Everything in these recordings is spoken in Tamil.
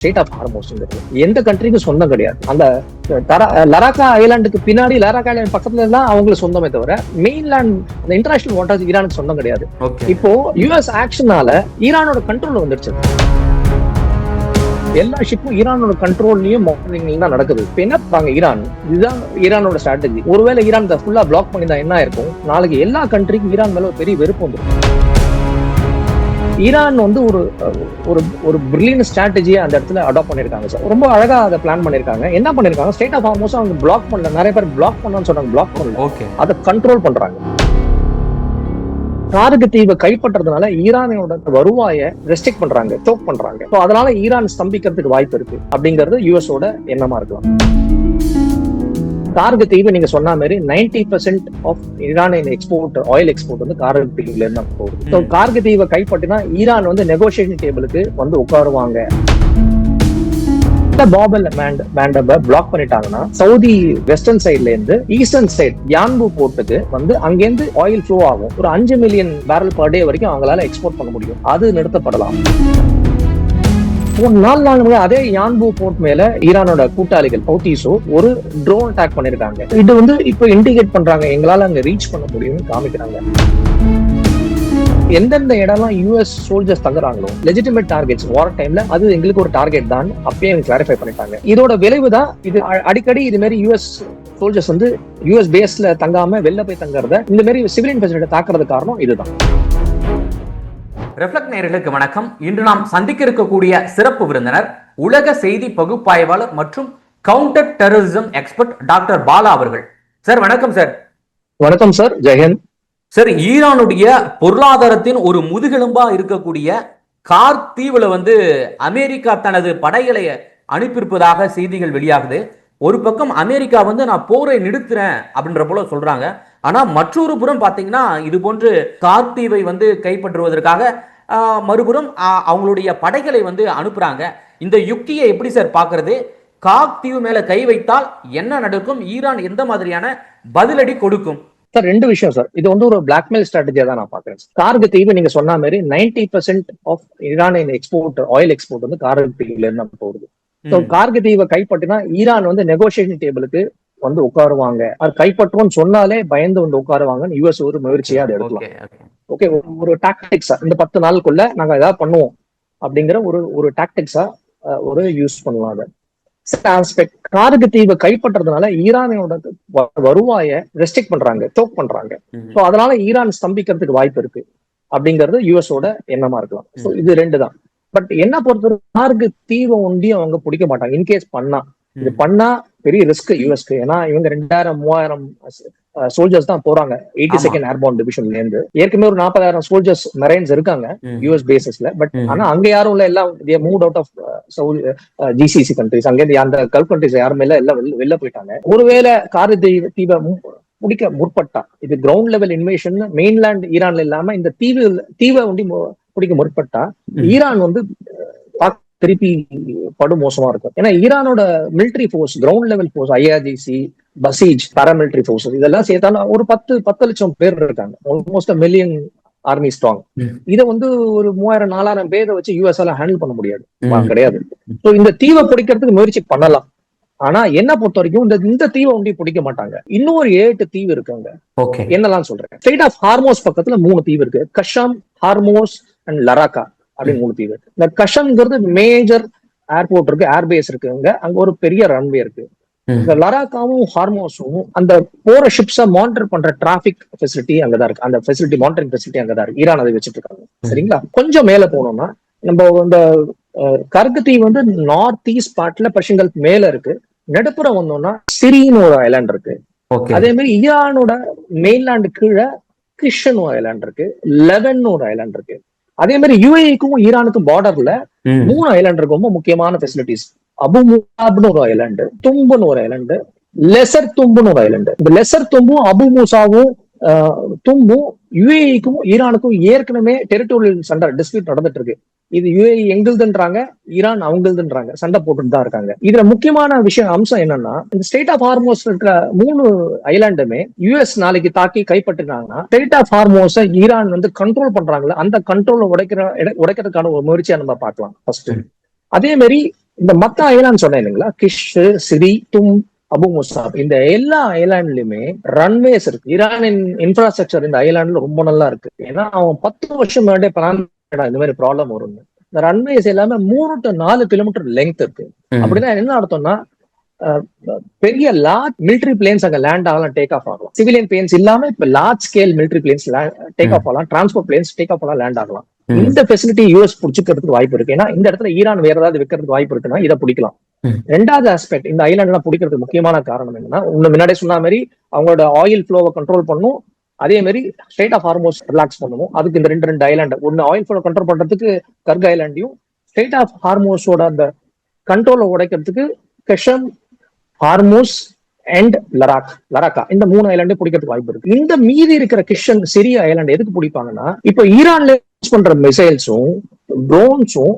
ஸ்டேட் ஆஃப் ஹார்மோஸ்ங்கிறது எந்த கண்ட்ரிக்கும் சொந்தம் கிடையாது. அந்த லடாக்கா ஐலாண்டுக்கு பின்னாடி லடாக்கா ஐலாண்ட் பக்கத்துல எல்லாம் அவங்களுக்கு சொந்தமே தவிர மெயின்லேண்ட் அந்த இன்டர்நேஷனல் வாட்டர்ஸ் ஈரானுக்கு சொந்தம் கிடையாது. இப்போ யுஎஸ் ஆக்ஷனால ஈரானோட கண்ட்ரோல் வந்துருச்சு. எல்லா ஷிப்பும் ஈரானோட கண்ட்ரோல்லயும் மானிட்டரிங்ல தான் நடக்குது. இப்ப என்ன பண்ணாங்க ஈரான், இதுதான் ஈரானோட ஸ்ட்ராட்டஜி. ஒருவேளை ஈரான் ஃபுல்லா பிளாக் பண்ணிதான் என்ன இருக்கும், நாளைக்கு எல்லா கண்ட்ரிக்கும் ஈரான் மேல ஒரு பெரிய வெறுப்பு வந்துடும். ஈரான் வந்து ஒரு பிரில்லியன்ட் ஸ்ட்ராட்டஜியை அந்த இடத்துல அடாப்ட் பண்ணிருக்காங்க சார். ரொம்ப அழகா அதை பிளான் பண்ணிருக்காங்க. என்ன பண்ணிருக்காங்க, ஸ்டேட் ஆஃப் ஹார்மோஸ் அவங்க பிளாக் பண்ணல, நிறைய பேர் பிளாக் பண்ணலாம்னு சொன்னாங்க, பிளாக் பண்ணல, அதை கண்ட்ரோல் பண்றாங்க. கார்கு தீவை கைப்பற்றதுனால ஈரானோட வருவாயை ரெஸ்ட்ரிக்ட் பண்றாங்க, சோக் பண்றாங்க. அதனால ஈரான் ஸ்தம்பிக்கிறதுக்கு வாய்ப்பு இருக்கு அப்படிங்கிறது யூஎஸோட எண்ணமா இருக்கலாம். கார்கு தீவு நீங்க சொன்ன மாதிரி 90% ஆஃப் ஈரானின் எக்ஸ்போர்ட், ஆயில் எக்ஸ்போர்ட் வந்து கார்கு தீவுல இருந்தா போகுது. கார்கு தீவை கைப்பற்றினா ஈரான் வந்து நெகோசியேஷன் டேபிளுக்கு வந்து உட்காருவாங்க. பாபல் பேண்டப பிளாக் பண்ணிட்டாங்கன்னா சவுதி வெஸ்டர்ன் சைட்ல இருந்து ஈஸ்டர்ன் சைட் யான்பு போர்ட்டுக்கு வந்து அங்கேருந்து ஆயில் ஃப்ளோ ஆகும். ஒரு 5 மில்லியன் பேரல் பர் டே வரைக்கும் அவங்களால எக்ஸ்போர்ட் பண்ண முடியும். அது நிறுத்தப்படலாம். நாலு அதே யான்பு போர்ட் மேல ஈரானோட கூட்டாளிகள் ஹவுதீஸோ ஒரு ட்ரோன் அட்டாக் பண்ணிருக்காங்க. இது வந்து இப்ப இண்டிகேட் பண்றாங்க, எங்களால அங்க ரீச் பண்ண முடியும்னு காமிக்கிறாங்க. எந்தெந்த இடம்லாம் யூஎஸ் சோல்ஜர்ஸ் தங்குறாங்களோ லெஜிட்டிமேட் டார்கெட்ஸ் வார் டைம்ல, அது எங்களுக்கு ஒரு டார்கெட் தான் அப்பயே கிளாரிஃபை பண்ணிட்டாங்க. இதோட விளைவு தான் இது. அடிக்கடி இது மாதிரி யூஎஸ் சோல்ஜர்ஸ் வந்து யூஎஸ் பேஸ்ல தங்காம வெளில போய் தங்குறத, இந்த மாதிரி சிவிலியன் ஃபெசிலிட்டி தாக்குறது காரணம் இதுதான். ரெஃப்ளெக்ட் நேயர்களுக்கு வணக்கம். இன்று நாம் சந்திக்க இருக்கக்கூடிய சிறப்பு விருந்தினர் உலக செய்தி பகுப்பாய்வாளர் மற்றும் counter terrorism expert doctor Bala அவர்கள். சார் வணக்கம். சார் வணக்கம் சார். ஜெயஹிந்த் சார். ஈரானுடைய பொருளாதாரத்தின் ஒரு முதுகெலும்பா இருக்கக்கூடிய கார்க் தீவுல வந்து அமெரிக்கா தனது படைகளை அனுப்பியிருப்பதாக செய்திகள் வெளியாகுது. ஒரு பக்கம் அமெரிக்கா வந்து நான் போரை நிறுத்துறேன் அப்படின்ற போல சொல்றாங்க. ஆனா மற்றொரு புறம் பாத்தீங்கன்னா இது போன்று கார்க் தீவை வந்து கைப்பற்றுவதற்காக மறுபுறம் அவங்களுடைய படைகளை வந்து அனுப்புறாங்க. இந்த யுக்தியை எப்படி சார் பாக்குறது? கார்க் தீவு மேல கை வைத்தால் என்ன நடக்கும்? ஈரான் எந்த மாதிரியான பதிலடி கொடுக்கும்? சார், ரெண்டு விஷயம் சார். இது வந்து ஒரு பிளாக்மெயில் ஸ்ட்ராட்டஜியா தான் நான் பாக்குறேன். கார்கு தீவு நீங்க சொன்ன மாதிரி 90% ஆஃப் ஈரானின் எக்ஸ்போர்ட், ஆயில் எக்ஸ்போர்ட் வந்து கார்கு தீவுல இருந்து போகுது. கார்கு தீவை கைப்பற்றினா ஈரான் வந்து நெகோசியேஷன் டேபிளுக்கு வந்து உட்காருவாங்க. அது கைப்பற்றுவோம்னு சொன்னாலே பயந்து வந்து உட்காருவாங்கன்னு யூஎஸ் ஒரு முயற்சியா அதை எடுக்கலாம். ஓகே, ஒரு டாக்டிக்ஸா இந்த 10 நாளுக்குள்ள நாங்க ஏதாவது பண்ணுவோம் அப்படிங்கிற ஒரு டாக்டிக்ஸா ஒரு யூஸ் பண்ணுவோம். அதை கார்கு தீவை கைப்பற்றதுனால ஈரானோட வருவாயை ரெஸ்ட்ரிக்ட் பண்றாங்க, சோக் பண்றாங்க. அதனால ஈரான் ஸ்தம்பிக்கிறதுக்கு வாய்ப்பு இருக்கு அப்படிங்கறது யூஎஸோட எண்ணமா இருக்கலாம். இது ரெண்டு தான். பட் என்ன பொறுத்தவரை கார்கு தீவை ஒண்டி அவங்க பிடிக்க மாட்டாங்க. இன்கேஸ் பண்ணா, இது பண்ணா பெரிய ரிஸ்க் யூஎஸ்க்கு. ஏன்னா இவங்க 2000-3000 சோல்ஜர்ஸ் தான் போறாங்க 82nd ஏர்போர்ன் டிவிஷன்ல இருந்து. ஏற்கனவே ஒரு 40,000 சோல்ஜர்ஸ் மெரைன்ஸ் இருக்காங்க யூஎஸ் பேசஸ்ல. பட் ஆனா அங்க யாரும் இல்ல, எல்லாம் move out of GCC countries. அங்க இருந்து அந்த கல்ஃப் கண்ட்ரிஸ் யாருமே இல்ல, எல்லாம் வெளில போயிட்டாங்க. ஒருவேளை கார்கு தீவை முடிக்க முற்பட்டா, இது கிரவுண்ட் லெவல் இன்வேஷன் மெயின்லேண்ட் ஈரான்ல இல்லாம இந்த தீவை ஒண்டி பிடிக்க முற்பட்டா ஈரான் வந்து திருப்பி படு மோசமா இருக்கும். ஏன்னா ஈரானோட military force, ground level force, IRGC, Basij, paramilitary force இதெல்லாம் சேர்த்தாலும் ஒரு 10 லட்சம் பேர் இருக்காங்க. Almost 1 million army strong. இதை வந்து ஒரு 3000-4000 பேரை வச்சு யூஎஸ் எல்லாம் ஹேண்டில் பண்ண முடியாது, கிடையாது. இந்த தீவை பிடிக்கிறதுக்கு முயற்சி பண்ணலாம். ஆனா என்ன பொறுத்த வரைக்கும் இந்த தீவை ஒண்டி பிடிக்க மாட்டாங்க. இன்னொரு 8 தீவு இருக்காங்க. என்னெல்லாம் சொல்றேன். ஸ்ட்ரெய்ட் ஆஃப் ஹார்மோஸ் பக்கத்துல 3 தீவு இருக்கு. கஷம், ஹார்மோஸ் அண்ட் லடாக்கா அப்படின்னு 3 தீவு. இந்த கஷம்ங்கிறது மேஜர் ஏர்போர்ட் இருக்கு, ஏர்பேஸ் இருக்குங்க. அங்க ஒரு பெரிய ரன்வே இருக்கு. இந்த லடாக்காவும் ஹார்மோஸும் அந்த போற ஷிப்ஸை மானிட்டர் பண்ற டிராபிக் ஃபெசிலிட்டி அங்கதான் இருக்கு. அந்த ஃபெசிலிட்டி, மானிட்டரிங் ஃபெசிலிட்டி அங்கதான் இருக்கு. ஈரான் அதை வச்சுட்டு இருக்காங்க. சரிங்களா? கொஞ்சம் மேல போனோம்னா நம்ம இந்த கார்கு தீவு வந்து நார்த் ஈஸ்ட் பார்ட்ல பர்ஷியன் கல்ஃப் மேல இருக்கு. நடுப்புறம் வந்தோம்னா சிரின்னு ஒரு ஐலாண்ட் இருக்கு. அதே மாதிரி ஈரானோட மெயின்லேண்டு கீழே கிறிஸ்டன் ஒரு ஐலாண்ட் இருக்கு, லெவன் ஒரு ஐலாண்ட் இருக்கு. அதே மாதிரி யுஏஇக்கும் ஈரானுக்கும் பார்டர்ல 3 ஐலாண்ட் இருக்கு. ரொம்ப முக்கியமான ஃபெசிலிட்டிஸ். அபு முசாப்னு ஒரு ஐலாண்டு, தும்புன்னு ஒரு ஐலாண்டு, லெசர் தும்புன்னு ஒரு ஐலாண்டு. இந்த லெசர் தும்பும் அபு மூசாவும் தும்பும் யுஏஇக்கும் ஈரானுக்கும் ஏற்கனவே டெரிட்டோரியல் சண்டை டிஸ்பியூட் நடந்துட்டு இருக்கு. இது யுஏஇ எங்களுதுன்றாங்க, ஈரான் அவங்களுதுன்றாங்க. சண்டை போட்டுட்டு தான் இருக்காங்க. இதுல முக்கியமான விஷயம் அம்சம் என்னன்னா, இந்த ஸ்ட்ரெய்ட் ஆஃப் ஹார்மோஸ் இருக்கிற 3 ஐலாண்டுமே யுஎஸ் நாளைக்கு தாக்கி கைப்பற்றினாங்கன்னா ஸ்ட்ரெய்ட் ஆஃப் ஹார்மோஸை ஈரான் வந்து கண்ட்ரோல் பண்றாங்களா, அந்த கண்ட்ரோலை உடைக்கிறதுக்கான ஒரு முயற்சியா நம்ம பார்க்கலாம் ஃபர்ஸ்ட். அதே மாதிரி இந்த மத்த ஐலாண்ட் சொன்னேன் இல்லைங்களா, கிஷ், சிரி, தும், அபு முசாப், இந்த எல்லா ஐலாண்ட்லயுமே ரன்வேஸ் இருக்கு. ஈரானின் இன்ஃப்ராஸ்ட்ரக்சர் இந்த ஐலாண்ட்ல ரொம்ப நல்லா இருக்கு. ஏன்னா அவன் 10 வருஷம் முன்னாடியே பிளான் இந்த மாதிரி ப்ராப்ளம் வரும். இந்த ரன்வேஸ் எல்லாமே 3 to 4 கிலோமீட்டர் லெங்த் இருக்கு. அப்படின்னா என்ன அர்த்தம்னா பெரிய லார்ஜ் மிலிட்டரி பிளேன்ஸ் அங்க லேண்ட் ஆகலாம், டேக் ஆஃப் ஆகலாம். சிவிலியன் பிளேன்ஸ் இல்லாம இப்ப large scale military planes take off ஆகலாம், டிரான்ஸ்போர்ட் பிளேன்ஸ் டேக் ஆஃப் ஆகலாம், லேண்ட் ஆகலாம். இந்த ஃபெசிலிட்டி யூஎஸ் புடிச்சுக்கிறதுக்கு வாய்ப்பு இருக்கு. ஏன்னா இந்த இடத்துல ஈரான் வேற ஏதாவது வைக்கிறதுக்கு வாய்ப்பு இருக்குன்னா இதை பிடிக்கலாம். ரெண்டாவது ஆஸ்பெக்ட், இந்த ஐலாண்ட் எல்லாம் பிடிக்கிறதுக்கு முக்கியமான காரணம் என்னன்னா, முன்னாடி சொன்ன மாதிரி அவங்களோட ஆயில் ஃப்ளோவை கண்ட்ரோல் பண்ணும், அதே மாதிரி ஸ்ட்ரெய்ட் ஆஃப் ஹார்மோஸ் ரிலாக்ஸ் பண்ணணும். அதுக்கு இந்த ரெண்டு ஐலாண்ட், ஒன்னு ஆயில் ஃப்ளோ கண்ட்ரோல் பண்றதுக்கு கர்க் ஐலாண்டையும், ஸ்ட்ரெய்ட் ஆஃப் ஹார்மோஸோட அந்த கண்ட்ரோலை உடைக்கிறதுக்கு கஷம், ஹார்மோஸ் அண்ட் லராக்கா, இந்த 3 ஐலாண்டே பிடிக்கிறதுக்கு வாய்ப்பு இருக்கு. இந்த மீதி இருக்கிற கிஷன், சிரிய ஐலாண்ட் எதுக்கு பிடிப்பாங்கன்னா, இப்ப ஈரான்ல யூஸ் பண்ற மிசைல்ஸும் ட்ரோன்ஸும்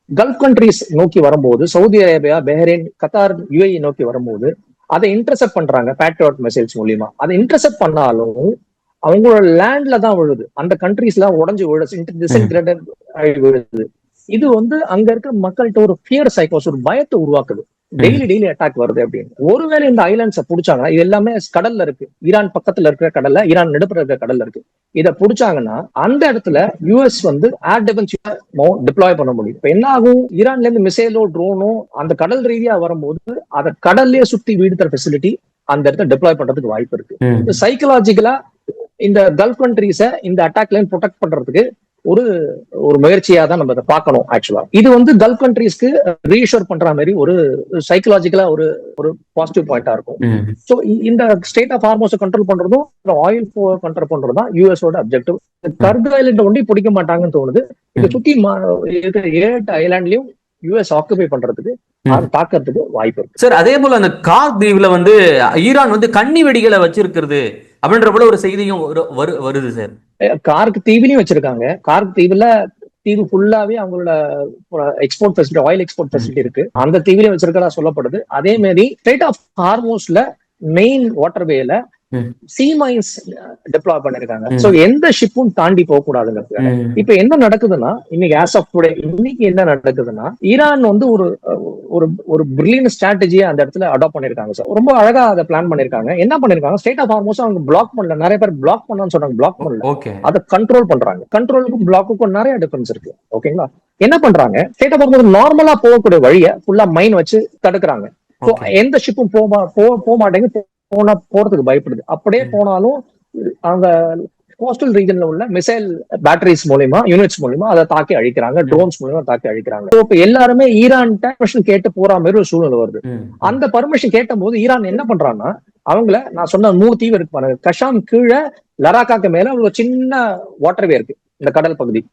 கல்ஃப் கண்ட்ரிஸ் நோக்கி வரும்போது, Saudi Arabia, Bahrain, Qatar, UAE நோக்கி வரும்போது அதை இன்டர்செப்ட் பண்றாங்க பேட்ரியாட் மிசைல்ஸ் மூலியமா. அதை இன்டர்செப்ட் பண்ணாலும் அவங்களோட லேண்ட்ல தான் விழுது, அந்த கண்ட்ரிஸ்ல உடஞ்சு விழுது. இது அங்க இருக்க மக்கள்கிட்ட ஒரு ஃபியர் சைக்கோஸ், ஒரு பயத்தை உருவாக்குது. டெய்லி அட்டாக் வருது அப்படின்னு. ஒருவேளை இந்த ஐலாண்ட்ஸை பிடிச்சாங்கன்னா, இது எல்லாமே கடல்ல இருக்கு, ஈரான் பக்கத்துல இருக்கிற கடல்ல, ஈரான் நடுப்புற இருக்கிற கடல்ல இருக்கு. இதை பிடிச்சாங்கன்னா அந்த இடத்துல யூஎஸ் ஏர் டிஃபென்ஸ் டிப்ளாய் பண்ண முடியும். இப்ப என்ன ஆகும், ஈரான்ல இருந்து மிசைலோ ட்ரோனோ அந்த கடல் ரீதியா வரும்போது அதை கடல்லயே சுத்தி வீடுற ஃபெசிலிட்டி அந்த இடத்துல டிப்ளாய் பண்றதுக்கு வாய்ப்பு இருக்கு. சைக்கலாஜிக்கலா இந்த கல்ஃப் கண்ட்ரீஸை இந்த அட்டாக்ல ப்ரொடெக்ட் பண்றதுக்கு ஒரு முயற்சியா தான் நம்ம இதை பார்க்கணும். ஆக்சுவலா இது கல்ஃப் கண்ட்ரீஸ்க்கு ரீஷோர் பண்ற மாதிரி ஒரு சைக்கலாஜிக்கலா ஒரு பாசிட்டிவ் பாயிண்டா இருக்கும். சோ இந்த ஸ்டேட் ஆஃப் ஹார்மோஸை கண்ட்ரோல் பண்றதும் ஆயில் ஃப்ளோ கண்ட்ரோல் பண்றதும் தான் யூஎஸோட அப்ஜெக்டிவ். கர்க் ஐலாண்ட் ஒண்டி பிடிக்க மாட்டாங்கன்னு தோணுது. இதை சுத்தி 7 ஐலாண்ட்லயும் யூஎஸ் ஆக்குபை பண்றதுக்கு தாக்கிறதுக்கு வாய்ப்பு இருக்கு. சார், அதே போல அந்த கார்க் தீவுல ஈரான் கன்னி வெடிகளை வச்சிருக்கிறது அப்படின்ற போல ஒரு செய்தியும் வருது சார். கார்க் தீவுலயும் வச்சிருக்காங்க. கார்க் தீவு ஃபுல்லாவே அவங்களோட export facility, oil export facility இருக்கு. அந்த தீவுலயும் வச்சிருக்கதா சொல்லப்படுது. அதே மாதிரி ஸ்ட்ரெய்ட் ஆஃப் ஹார்மோஸ்ல மெயின் வாட்டர்வேல சி மைன்ஸ் டெப்ளாய் பண்ணிருக்காங்க. சோ எந்த ஷிப்பும் தாண்டி போக கூடாதுங்கிறது. இப்ப என்ன நடக்குதுன்னா, இன்னைக்கு ஆஸ் ஆஃப் டுடே என்ன நடக்குதுன்னா, ஈரான் ஒரு பிரில்லியன்ட் ஸ்ட்ராட்டஜியை அந்த இடத்துல அடாப்ட் பண்ணிருக்காங்க சார். ரொம்ப அழகா அதை பிளான் பண்ணிருக்காங்க. என்ன பண்ணிருக்காங்க, ஸ்டேட் ஆஃப் ஹார்மோஸ் அவங்க பிளாக் பண்ணல. நிறைய பேர் பிளாக் பண்ணான்னு சொன்னாங்க, பிளாக் பண்ணல, அதை கண்ட்ரோல் பண்றாங்க. கண்ட்ரோலுக்கும் பிளாக்குக்கும் நிறைய டிஃபரன்ஸ் இருக்கு. ஓகேங்களா? என்ன பண்றாங்க, ஸ்டேட் ஆஃப் ஹார்மோஸ் நார்மலா போகக்கூடிய வழியை ஃபுல்லா மைன் வச்சு தடுக்கிறாங்க. எந்த ஷிப்பும் போக மாட்டேங்குது, போறதுக்கு பயப்படுது. அப்படியே போனாலும் அவங்க கோஸ்டல் ரீஜன்ல உள்ள மிசைல் பேட்டரிஸ் மூலமா, யூனிட்ஸ் மூலமா அதை தாக்கி அழிக்கிறாங்க, ட்ரோன்ஸ் மூலமா தாக்கி அழிக்கிறாங்க. இப்ப எல்லாருமே ஈரான் பர்மிஷன் கேட்டு போற மாதிரி ஒரு சூழ்நிலை வருது. அந்த பர்மிஷன் கேட்ட போது ஈரான் என்ன பண்றாங்கன்னா, அவங்கள நான் சொன்ன 3 தீவு இருக்கு பாருங்க, கஷாம் கீழே லராக்காக்கு மேல ஒரு சின்ன வாட்டர்வே இருக்கு, இந்த கடல் பகுதி.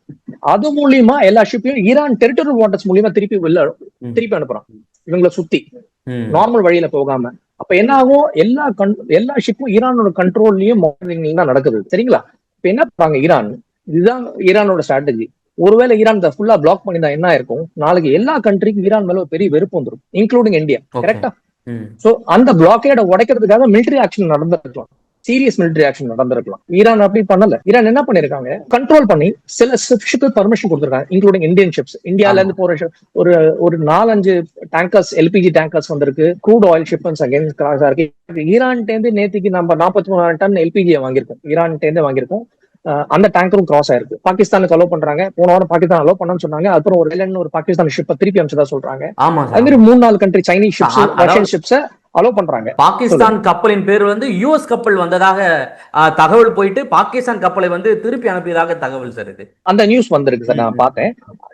அது மூலியமா எல்லா ஷிப்பையும் ஈரான் டெரிட்டரியல் வாட்டர்ஸ் மூலியமா திருப்பி அனுப்புறான் இவங்களை சுத்தி, நார்மல் வழியில போகாம. அப்ப என்ன ஆகும், எல்லா ஷிப்பும் ஈரானோட கண்ட்ரோல்லயும் மானிட்டரிங்லயும் தான் நடக்குது. சரிங்களா? இப்ப என்ன பண்றாங்க ஈரான், இதுதான் ஈரானோட ஸ்ட்ராட்டஜி. ஒருவேளை ஈரான் ஃபுல்லா பிளாக் பண்ணிதான் என்ன இருக்கும், நாளைக்கு எல்லா கண்ட்ரிக்கும் ஈரான் மேல ஒரு பெரிய வெறுப்பு வந்துடும், இன்க்ளூடிங் இந்தியா. கரெக்டா? சோ அந்த பிளாக்கேட உடைக்கிறதுக்காக மிலிட்டரி ஆக்ஷன் நடந்திருக்கலாம், சீரியஸ் மிலிட்டரி ஆக்ஷன் நடந்திருக்கலாம். ஈரான் அப்படி பண்ணல. ஈரான் என்ன பண்ணிருக்காங்க, கண்ட்ரோல் பண்ணி சில ஷிப்ஸுக்கு பர்மிஷன் கொடுத்திருக்காங்க, இன்க்ளூடிங் இந்தியன் ஷிப்ஸ். இந்தியால இருந்து போற ஒரு 4-5 டேங்கர்ஸ், எல்பிஜி டேங்கர்ஸ் வந்திருக்கு. க்ரூட் ஆயில் ஷிப்மெண்ட்ஸ் அகைன் கிராஸா இருக்கு. ஈரான் இருந்து நேற்றுக்கு நம்ம 43,000 டன் எல்பிஜியை வாங்கியிருக்கோம், ஈரான் இருந்து வாங்கியிருக்கோம். அந்த டேங்கரும் கிராஸ் ஆயிருக்கு. பாகிஸ்தானுக்கு அலோ பண்றாங்க. போன வாரம் பாகிஸ்தான் அலோ பண்ணு சொன்னாங்க. அப்புறம் ஒரு பாகிஸ்தான் ஷிப்பை திருப்பி அனுப்பிச்சதா சொல்றாங்க. அது மாதிரி 3-4 country, Chinese ships, Russian ships allow பண்றாங்க. பாகிஸ்தான் கப்பலின் பேர் யூஎஸ் கப்பல் வந்ததாக தகவல் போயிட்டு பாகிஸ்தான் கப்பலை திருப்பி அனுப்பியதாக தகவல் சார். இது அந்த நியூஸ் வந்திருக்கு சார், நான் பார்த்தேன்.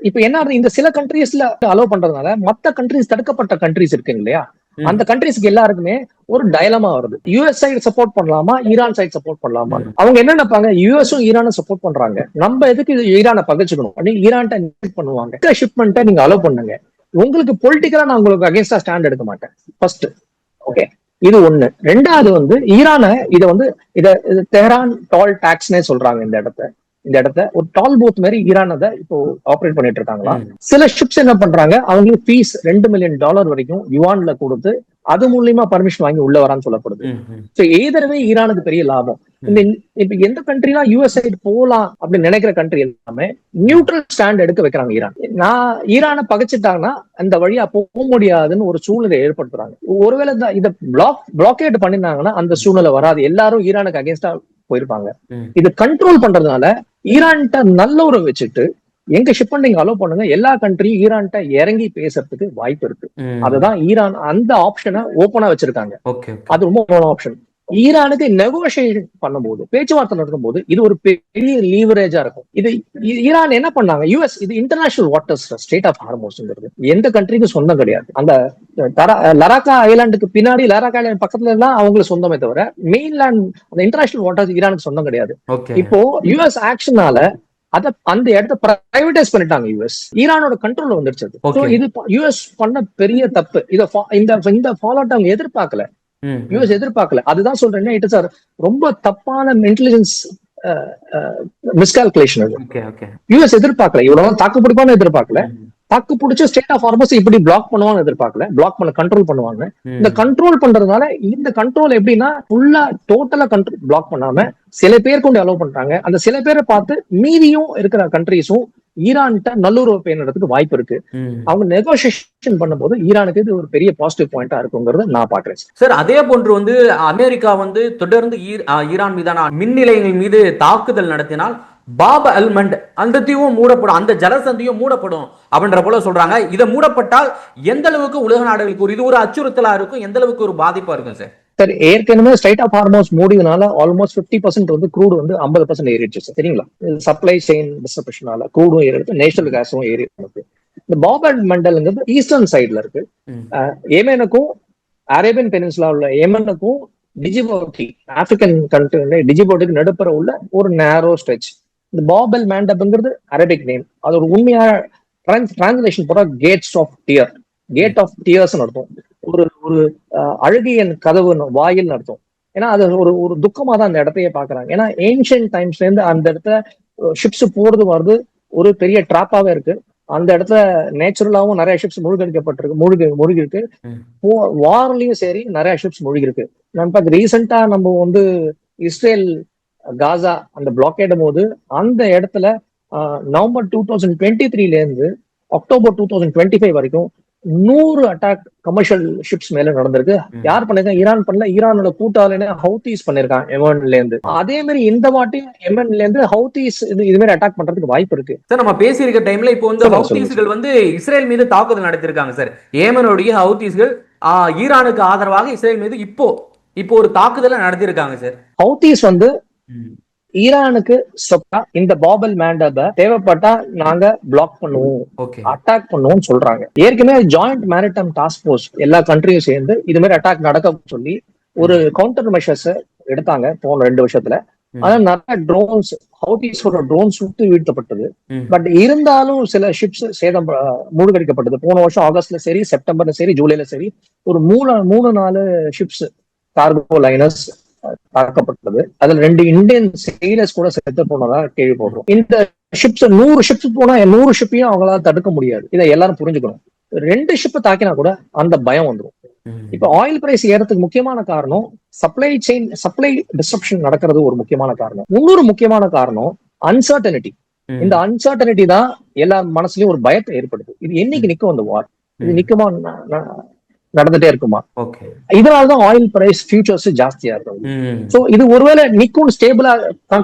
இப்ப என்ன, இந்த சில கண்ட்ரீஸ்ல அலோ பண்றதுனால மத்த கண்ட்ரீஸ், தடுக்கப்பட்ட கண்ட்ரீஸ் இருக்கு இல்லையா, அந்த கண்ட்ரீஸ்க்கு எல்லாருக்குமே ஒரு டயலமா வருது. யூஎஸ் சைடு சப்போர்ட் பண்ணலாமா, ஈரான் சைடு சப்போர்ட் பண்ணலாமா? அவங்க என்ன நினைப்பாங்க, யூஎஸும் ஈரானும் சப்போர்ட் பண்றாங்க, நம்ம எதுக்கு ஈரானை பகைச்சுக்கணும் அப்படின்னு ஈரான்ட்ட பண்ணுவாங்க. ஷிப்மெண்ட்டை நீங்க அலோ பண்ணுங்க, உங்களுக்கு பொலிட்டிக்கலா நான் உங்களுக்கு அகேன்ஸ்டா ஸ்டாண்ட் எடுக்க மாட்டேன். ஃபர்ஸ்ட் ஓகே, இது ஒண்ணு. ரெண்டாவது ஈரான இத தெஹரான் டால் டாக்ஸ்னே சொல்றாங்க. இந்த இடத்த ஒரு டால் பூத் மாதிரி ஈரான் அதை இப்போ ஆப்ரேட் பண்ணிட்டு இருக்காங்களா. சில ஷிப்ஸ் என்ன பண்றாங்க, அவங்களுக்கு ஃபீஸ் $2 மில்லியன் வரைக்கும் யுவான்ல கொடுத்து அது மூலியமா பர்மிஷன் வாங்கி உள்ள வரான்னு சொல்லப்படுது. சோ எய்தரவே ஈரானுக்கு பெரிய லாபம். இந்த இப்ப எந்த கண்ட்ரிலாம் யூஎஸ் சைடு போலாம் அப்படின்னு நினைக்கிற கண்ட்ரி எல்லாமே நியூட்ரல் ஸ்டாண்ட் எடுக்க வைக்கிறாங்க ஈரான். நான் ஈரானை பகைச்சிட்டாங்கன்னா அந்த வழியா போக முடியாதுன்னு ஒரு சூழ்நிலை ஏற்படுத்துறாங்க. ஒருவேளை இதை பிளாக்கேட் பண்ணிருந்தாங்கன்னா அந்த சூழ்நிலை வராது, எல்லாரும் ஈரானுக்கு அகேன்ஸ்டா போயிருப்பாங்க. இது கண்ட்ரோல் பண்றதுனால ஈரான்கிட்ட நல்ல உறவு வச்சுட்டு எங்க ஷிப்மெண்ட் அலோவ் பண்ணுங்க, எல்லா கண்ட்ரியும் ஈரான்கிட்ட இறங்கி பேசுறதுக்கு வாய்ப்பு இருக்கு. அதுதான் ஈரான் அந்த ஆப்ஷனை ஓப்பனா வச்சிருக்காங்க. அது ரொம்ப ஆப்ஷன். ஈரானுக்கு நெகோசியேஷன் பண்ணும்போது, பேச்சுவார்த்தை நடக்கும் போது இது ஒரு பெரிய லீவரேஜா இருக்கும். இது ஈரான் என்ன பண்ணாங்க, யூஎஸ் இது இன்டர்நேஷனல் வாட்டர்ஸ் ஸ்டேட் ஆஃப் ஹார்மோஸ்ங்கிறது எந்த கண்ட்ரிக்கும் சொந்தம் கிடையாது. அந்த லடாக்கா ஐலாண்டுக்கு பின்னாடி, லடாக்கா ஐலாண்ட் பக்கத்துல எல்லாம் அவங்களுக்கு சொந்தமே தவிர மெயின்லேண்ட் அந்த இன்டர்நேஷனல் வாட்டர்ஸ் ஈரானுக்கு சொந்தம் கிடையாது. இப்போ யூஎஸ் ஆக்ஷனால அந்த இடத்த பிரைவேடைஸ் பண்ணிட்டாங்க யூஎஸ். ஈரானோட கண்ட்ரோல் வந்துருச்சு. இது யூஎஸ் பண்ண பெரிய தப்பு. இந்த ஃபாலோ அவுட் அவங்க எதிர்பார்க்கல, யூஎஸ் எதிர்பார்க்கல. அதுதான் சொல்றேன், இட் இஸ் ரொம்ப தப்பான இன்டெலிஜென்ஸ் மிஸ்கால்குலேஷன். அது யூஎஸ் எதிர்பார்க்கல, இவ்வளவு தாக்கு பிடிப்பான்னு எதிர்பார்க்கல. தாக்கு பிடிச்ச ஸ்டேட் ஆஃப் ஹார்மஸ் இப்படி பிளாக் பண்ணுவான்னு எதிர்பார்க்கல. பிளாக் பண்ண கண்ட்ரோல் பண்ணுவாங்க. இந்த கண்ட்ரோல் பண்றதுனால இந்த கண்ட்ரோல் எப்படின்னா ஃபுல்லா டோட்டலா கண்ட்ரோல் பிளாக் பண்ணாம சில பேர் கொண்டு அலோவ் பண்றாங்க. அந்த சில பேரை பார்த்து மீதியும் இருக்கிற கண்ட்ரிஸும் ஈரான்கிட்ட நல்லுறவு பேணுறதுக்கு வாய்ப்பு இருக்கு. அவங்க நெகோசியேஷன் பண்ணும்போது ஈரானுக்கு இது ஒரு பெரிய பாசிட்டிவ் பாயிண்டா இருக்குங்கிறத நான் பாக்குறேன் சார். அதே போன்று அமெரிக்கா தொடர்ந்து ஈரான் மீதான மின் நிலையங்கள் மீது தாக்குதல் நடத்தினால் பாப் அல்மண்ட் அந்த தீவும் மூடப்படும், அந்த ஜலசந்தியும் மூடப்படும் அப்படின்ற போல சொல்றாங்க. இதை மூடப்பட்டால் எந்த அளவுக்கு உலக நாடுகளுக்கு இது ஒரு அச்சுறுத்தலா இருக்கும், எந்த அளவுக்கு ஒரு பாதிப்பா இருக்கும் சார்? சார், ஏற்கனவே ஸ்ட்ரைட் ஆஃப் ஹார்மோஸ் மூடினால ஆல்மோஸ்ட் 50% க்ரூட் 50% ஏறிடுச்சு சார். சரிங்களா? சப்ளை செயின் டிஸ்ட்ரிபியூஷனால க்ரூடும் ஏறிடுது, நேச்சுரல் கேஸும் ஏறி இருக்கு. இந்த பாப் மண்டல்ங்கிறது ஈஸ்டர்ன் சைட்ல இருக்கு. ஏமனுக்கும் அரேபியன் பெனின்சுலா உள்ள ஏமனுக்கும் டிஜிபோட்டி, ஆப்பிரிக்கன் கண்ட்ரி டிஜிபோட்டிக்கு நடுப்புற உள்ள ஒரு நேரோ ஸ்ட்ரெச். இந்த பாபல் மேண்டப்ங்கிறது அரபிக் நேம். அது ஒரு உண்மையான டிரான்ஸ்லேஷன் போற gates of tear, gate of tears அர்த்தம். ஒரு ஒரு அழுகியன் கதவு வாயில் அர்த்தம். ஏன்னா அது ஒரு துக்கமா தான் அந்த இடத்தையே பாக்குறாங்க. ஏன்னா ஏன்ஷியன்ட் டைம்ஸ்ல இருந்து அந்த இடத்துல ஷிப்ஸ் போறது வருது ஒரு பெரிய டிராப்பாவே இருக்கு. அந்த இடத்துல நேச்சுரலாவும் நிறைய ஷிப்ஸ் மூழ்கி இருக்கு. வார்லயும் சரி நிறைய ஷிப்ஸ் மூழ்கி இருக்கு. நம்ம ரீசெண்டா நம்ம இஸ்ரேல் காசா அந்த பிளாக்கேட் போது அந்த இடத்துல நவம்பர் 2023 இருந்து அக்டோபர் 2025 வரைக்கும் 100 அட்டாக் கமர்ஷியல் ஷிப்ஸ் மேல நடந்திருக்கு. யார் பண்ணிருக்காங்க? ஈரான் பண்ணல, ஈரானோட கூட்டாளின ஹவுதீஸ் பண்ணிருக்காங்க எமன்ல இருந்து. அதே மாதிரி இந்த வாட்டி எமன்ல இருந்து ஹவுதீஸ் இது மாதிரி அட்டாக் பண்றதுக்கு வாய்ப்பு இருக்கு. சார், நம்ம பேசியிருக்க டைம்ல இப்போ ஹவுதீஸ்கள் இஸ்ரேல் மீது தாக்குதல் நடத்திருக்காங்க சார். ஏமனுடைய ஹவுதீஸ்கள் ஈரானுக்கு ஆதரவாக இஸ்ரேல் மீது இப்போ ஒரு தாக்குதலை நடத்திருக்காங்க சார். ஹவுதீஸ் ஈரானுக்கு இந்த பாபல் மேண்டப தேவைப்பட்டா நாங்க பிளாக் பண்ணுவோம், அட்டாக் பண்ணுவோம் சொல்றாங்க. ஏற்கனவே ஜாயிண்ட் மேரிடைம் டாஸ்க் போர்ஸ் எல்லா கண்ட்ரியும் சேர்ந்து இது மாதிரி அட்டாக் நடக்க சொல்லி ஒரு கவுண்டர் மெஷர்ஸ் எடுத்தாங்க போன 2 வருஷத்துல. ஆனா நிறைய ட்ரோன்ஸ், ஹவுதீஸோட ட்ரோன்ஸ் சுட்டு வீழ்த்தப்பட்டது. பட் இருந்தாலும் சில ஷிப்ஸ் சேதம் மூழ்கடிக்கப்பட்டது. போன வருஷம் ஆகஸ்ட்ல சரி, செப்டம்பர்ல சரி, ஜூலைல சரி ஒரு 3-4 ஷிப்ஸ் கார்கோ லைனர்ஸ் தாக்கப்பட்டது. அதுல 2 இந்தியன் செயிலர்ஸ் கூட செத்து போனதா கேள்விப்படுறோம். இந்த ஷிப்ஸ் 100 ஷிப்ஸ் போனா 100 ஷிப்பையும் அவங்களால தடுக்க முடியாது. இதை எல்லாரும் புரிஞ்சுக்கணும். 2 ஷிப் தாக்கினா கூட அந்த பயம் வந்துடும். இப்ப ஆயில் பிரைஸ் ஏறதுக்கு முக்கியமான காரணம் சப்ளை டிஸ்ட்ரப்ஷன் நடக்கிறது ஒரு முக்கியமான காரணம். இன்னொரு முக்கியமான காரணம் அன்சர்டனிட்டி. இந்த அன்சர்டனிட்டி தான் எல்லா மனசுலயும் ஒரு பயத்தை ஏற்படுது. இது என்னைக்கு நிக்கும் அந்த வார்? இது நிக்குமா, நடந்துட்டே இருக்குமா? இதனாலதான் ஆயில் பிரைஸ் ஃபியூச்சர்ஸ் ஜாஸ்தியா இருக்கும். சோ இது ஒருவேளை நிக்கும் ஸ்டேபிளா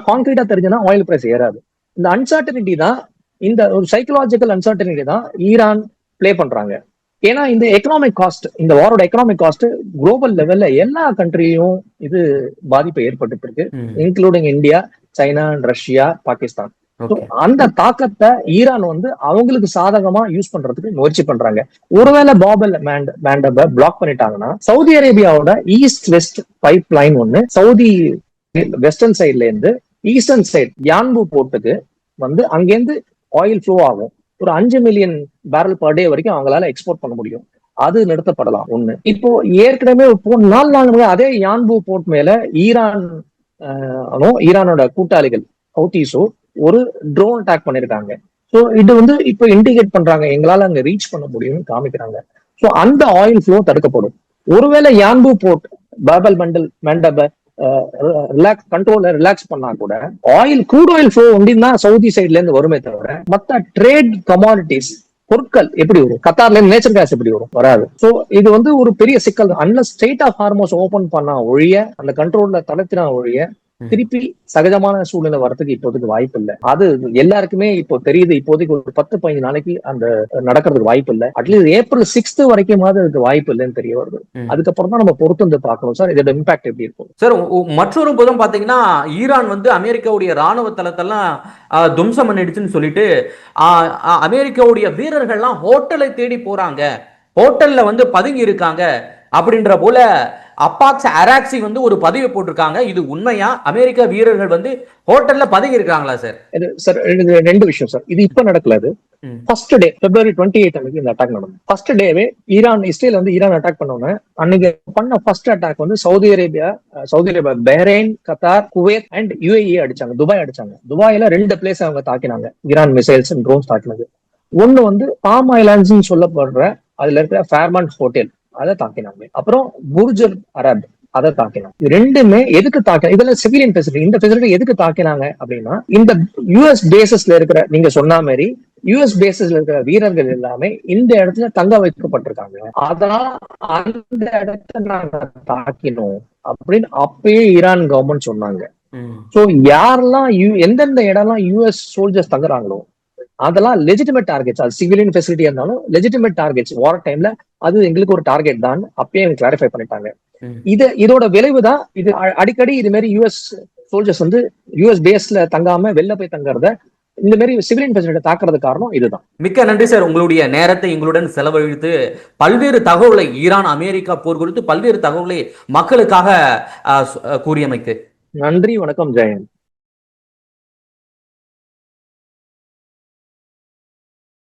கான்கிரீட்டா தெரிஞ்சுன்னா ஆயில் பிரைஸ் ஏறாது. இந்த அன்சர்டனிட்டி தான், இந்த ஒரு சைக்கலாஜிக்கல் அன்சர்டனிட்டி தான் ஈரான் பிளே பண்றாங்க. ஏன்னா இந்த எக்கனாமிக் காஸ்ட், இந்த வாரோட எக்கனாமிக் காஸ்ட் குளோபல் லெவல்ல எல்லா கண்ட்ரியும் இது பாதிப்பை ஏற்பட்டு இருக்கு, including India, China, Russia, Pakistan. அந்த தாக்கத்தை ஈரான் அவங்களுக்கு சாதகமா யூஸ் பண்றதுக்கு முயற்சி பண்றாங்க. ஒருவேளை பாபல் மேண்டப பிளாக் பண்ணிட்டாங்கன்னா சவுதி அரேபியாவோட east west pipeline Saudi western சைட்ல இருந்து ஈஸ்டர்ன் சைட் யான்பு போர்ட்டுக்கு அங்கேருந்து ஆயில் ஃப்ளோ ஆகும். ஒரு 5 மில்லியன் பேரல் பர் டே வரைக்கும் அவங்களால எக்ஸ்போர்ட் பண்ண முடியும். அது நிறுத்தப்படலாம். ஒண்ணு. இப்போ ஏற்கனவே 4 நாள் அதே யான்பு போர்ட் மேல ஈரானோட கூட்டாளிகள் ஹவுதீஸோ ஒரு ட்ரோன் அட்டாக் பண்ணிருக்காங்க. சோ இது இப்ப இண்டிகேட் பண்றாங்க எங்களால அங்க ரீச் பண்ண முடியும்னு காமிக்கிறாங்க. சோ அந்த ஆயில் ஃப்ளோ தடுக்கப்படும். ஒருவேளை யான்பு போர்ட், பாபல் மண்டல் மேண்டப ரிலாக்ஸ் பண்ணா கூட க்ரூட் ஆயில் ஃப்ளோ ஒண்டினா சவுதி சைட்ல இருந்து வருமே தவிர மத்த ட்ரேட் கமாடிட்டிஸ் பொருட்கள் எப்படி வரும்? கத்தார்ல இருந்து நேச்சர் கேஸ் எப்படி வரும்? வராது. சோ இது வந்து ஒரு பெரிய சிக்கல். Unless strait of Hormuz open பண்ணா ஒழிய, அந்த கண்ட்ரோல்ல தளர்த்தினா ஒழிய திருப்பி சகஜமான சூழ்நிலை வரதுக்கு இப்போதைக்கு வாய்ப்பு இல்லை. அது எல்லாருக்குமே இப்போ தெரியுது. இப்போதைக்கு ஒரு 10-15 நாளைக்கு அந்த நடக்கிறதுக்கு வாய்ப்பு இல்லை. அட்லீஸ்ட் ஏப்ரல் 6 வரைக்கும் அதுக்கு வாய்ப்பு இல்லைன்னு தெரிய வருது. அதுக்கப்புறம் தான் நம்ம பொறுத்து வந்து பார்க்கணும் சார் இதோட இம்பாக்ட் எப்படி இருக்கும். சார் மற்றொரு புறம் பாத்தீங்கன்னா ஈரான் வந்து அமெரிக்காவுடைய ராணுவ தளத்தெல்லாம் துவம்சம் பண்ணிடுச்சுன்னு சொல்லிட்டு அமெரிக்காவுடைய வீரர்கள்லாம் ஹோட்டலை தேடி போறாங்க, ஹோட்டல்ல வந்து பதுங்கி இருக்காங்க அப்படின்ற போல அப்பாக்ஸ் அராக்சி வந்து ஒரு பதிவை போட்டிருக்காங்க. இது உண்மையா? அமெரிக்க வீரர்கள் வந்து ஹோட்டல்ல பதுங்கி இருக்காங்களா சார்? சார் ரெண்டு விஷயம் சார். இது இப்ப நடக்கல. அது ஃபர்ஸ்ட் டே February 28 அன்னைக்கு இந்த அட்டாக் நடந்தது. ஃபர்ஸ்ட் டேவே இஸ்ரேல் வந்து ஈரான் அட்டாக் பண்ணோன்னு அன்னைக்கு பண்ண ஃபர்ஸ்ட் அட்டாக் வந்து Saudi Arabia, Bahrain, Qatar, Kuwait and UAE அடிச்சாங்க. துபாய் அடிச்சாங்க. துபாயில 2 பிளேஸ் அவங்க தாக்கினாங்க. ஈரான் மிசைல்ஸ் அண்ட் ட்ரோன்ஸ் தாக்கினது. ஒண்ணு வந்து பாம் ஐலாண்ட்ஸ் சொல்லப்படுற அதுல இருக்கிற ஃபேர்மண்ட் ஹோட்டல், அதை தாக்கினாங்க. அப்புறம் புர்ஜ் அரப், அதை தாக்கினாங்க. ரெண்டுமே எதுக்கு தாக்கினாங்க? இதுல சிவிலியன் ஃபெசிலிட்டி. இந்த ஃபெசிலிட்டி எதுக்கு தாக்கினாங்க அப்படின்னா, இந்த US பேசஸ்ல இருக்கிற, நீங்க சொன்ன மாதிரி US பேசஸ்ல இருக்கிற வீரர்கள் எல்லாமே இந்த இடத்துல தங்க வைக்கப்பட்டிருக்காங்க. அதனால அந்த இடத்த நாங்க தாக்கினோம் அப்படின்னு அப்பயே ஈரான் கவர்மெண்ட் சொன்னாங்க. சோ யாரெல்லாம் எந்தெந்த இடம்லாம் US சோல்ஜர்ஸ் தங்குறாங்களோ அதெல்லாம் லெஜிட்டிமேட் டார்கெட்ஸ். அது சிவிலியன் ஃபெசிலிட்டியா இருந்தாலும் லெஜிட்டிமேட் டார்கெட்ஸ். வார் டைம்ல அது எங்களுக்கு ஒரு டார்கெட் தான் அப்பயே கிளாரிஃபை பண்ணிட்டாங்க. இதோட விளைவு தான் இது. அடிக்கடி இது மாதிரி US சோல்ஜர்ஸ் வந்து US பேஸ்ல தங்காம வெளில போய் தங்கறத, இந்த மாதிரி சிவிலியன் ஃபெசிலிட்டி தாக்குறது காரணம் இதுதான். மிக்க நன்றி சார். உங்களுடைய நேரத்தை எங்களுடன் செலவழித்து பல்வேறு தகவலை, ஈரான் அமெரிக்கா போர் குறித்து பல்வேறு தகவலை மக்களுக்காக கூறியமைக்கு நன்றி. வணக்கம். ஜெயன்.